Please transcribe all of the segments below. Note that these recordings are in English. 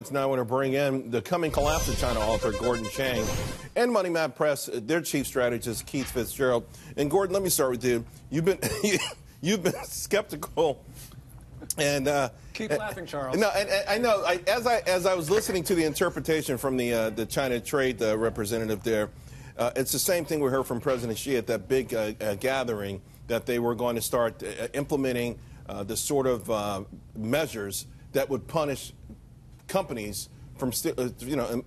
Sports. Now I want to bring in the Coming Collapse of China author, Gordon Chang, and Money Map Press, their chief strategist, Keith Fitz-Gerald. And Gordon, let me start with you. You've been you've been skeptical, and keep laughing, Charles. No, and I know. As I was listening to the interpretation from the China trade representative there, it's the same thing we heard from President Xi at that big gathering, that they were going to start implementing the sort of measures that would punish companies from,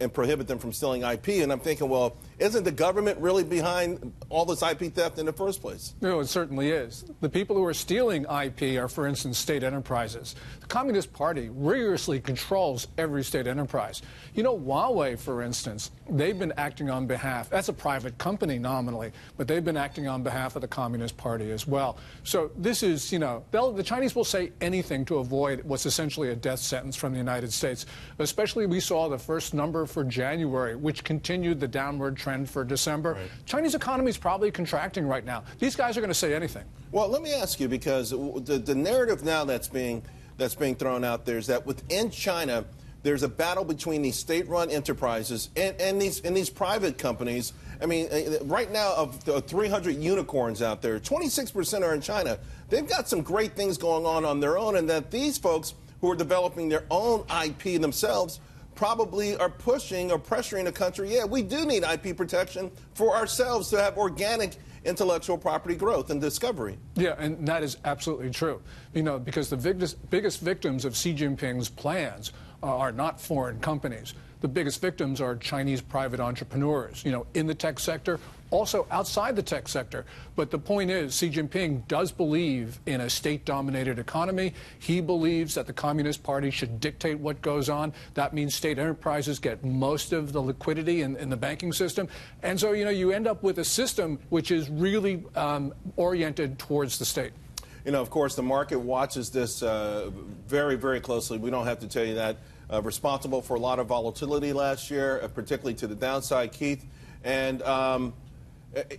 and prohibit them from stealing IP. And I'm thinking, well, isn't the government really behind all this IP theft in the first place? No, it certainly is. The people who are stealing IP are, for instance, state enterprises. The Communist Party rigorously controls every state enterprise. You know, Huawei, for instance, they've been acting on behalf, that's a private company nominally, but they've been acting on behalf of the Communist Party as well. So this is, the Chinese will say anything to avoid what's essentially a death sentence from the United States. Especially we saw the first number for January, which continued the downward trend for December. Right. Chinese economy is probably contracting right now. These guys are going to say anything. Well, let me ask you, because the narrative now that's being thrown out there is that within China, there's a battle between these state-run enterprises and these private companies. I mean, right now, of the 300 unicorns out there, 26% are in China. They've got some great things going on their own, and that these folks who are developing their own IP themselves probably are pushing or pressuring the country. Yeah, we do need IP protection for ourselves to have organic intellectual property growth and discovery. Yeah, and that is absolutely true. Because the biggest victims of Xi Jinping's plans are not foreign companies. The biggest victims are Chinese private entrepreneurs, in the tech sector, also outside the tech sector. But the point is, Xi Jinping does believe in a state-dominated economy. He believes that the Communist Party should dictate what goes on. That means state enterprises get most of the liquidity in the banking system. And so, you end up with a system which is really oriented towards the state. Of course, the market watches this very, very closely. We don't have to tell you that. Responsible for a lot of volatility last year, particularly to the downside, Keith. And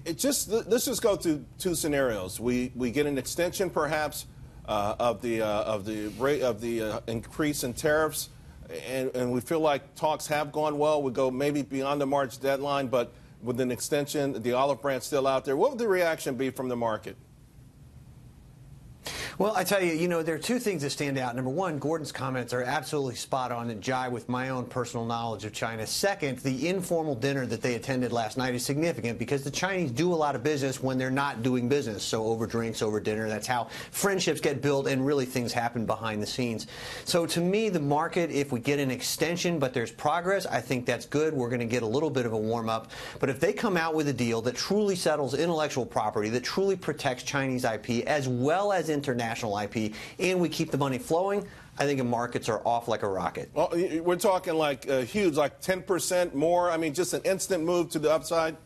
let's just go through two scenarios. We get an extension, perhaps, of the increase in tariffs, and we feel like talks have gone well. We go maybe beyond the March deadline, but with an extension, the olive branch still out there. What would the reaction be from the market? Well, I tell you, there are two things that stand out. Number one, Gordon's comments are absolutely spot on and jive with my own personal knowledge of China. Second, the informal dinner that they attended last night is significant because the Chinese do a lot of business when they're not doing business. So over drinks, over dinner, that's how friendships get built and really things happen behind the scenes. So to me, the market, if we get an extension but there's progress, I think that's good. We're going to get a little bit of a warm-up. But if they come out with a deal that truly settles intellectual property, that truly protects Chinese IP as well as international IP, and we keep the money flowing, I think the markets are off like a rocket. Well, we're talking like huge, like 10% more. I mean, just an instant move to the upside.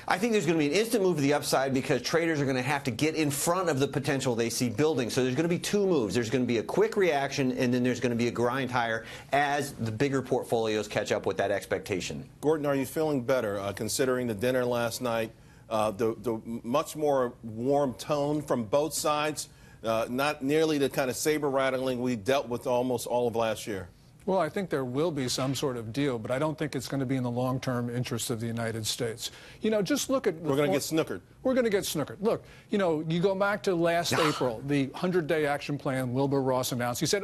I think there's going to be an instant move to the upside because traders are going to have to get in front of the potential they see building. So there's going to be two moves. There's going to be a quick reaction, and then there's going to be a grind higher as the bigger portfolios catch up with that expectation. Gordon, are you feeling better considering the dinner last night? The much more warm tone from both sides, not nearly the kind of saber rattling we dealt with almost all of last year. Well, I think there will be some sort of deal, but I don't think it's going to be in the long-term interest of the United States. Just look at... We're going to get snookered. We're going to get snookered. Look, you go back to last April, the 100-day action plan Wilbur Ross announced. He said,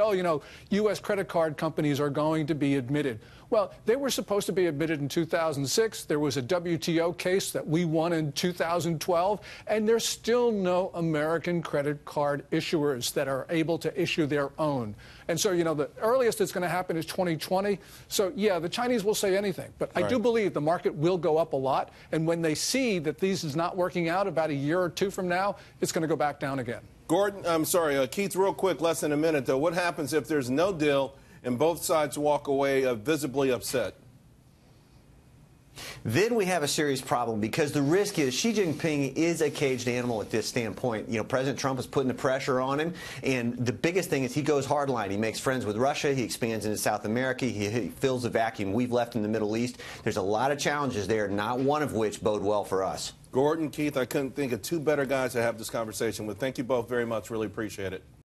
U.S. credit card companies are going to be admitted. Well, they were supposed to be admitted in 2006. There was a WTO case that we won in 2012, and there's still no American credit card issuers that are able to issue their own. And so, the earliest it's going to happen is 2020. So, yeah, the Chinese will say anything. But I do believe the market will go up a lot. And when they see that this is not working out about a year or two from now, it's going to go back down again. Gordon, I'm sorry, Keith, real quick, less than a minute, though. What happens if there's no deal and both sides walk away visibly upset? Then we have a serious problem because the risk is Xi Jinping is a caged animal at this standpoint. President Trump is putting the pressure on him, and the biggest thing is he goes hardline. He makes friends with Russia. He expands into South America. He fills the vacuum we've left in the Middle East. There's a lot of challenges there, not one of which bode well for us. Gordon, Keith, I couldn't think of two better guys to have this conversation with. Thank you both very much. Really appreciate it.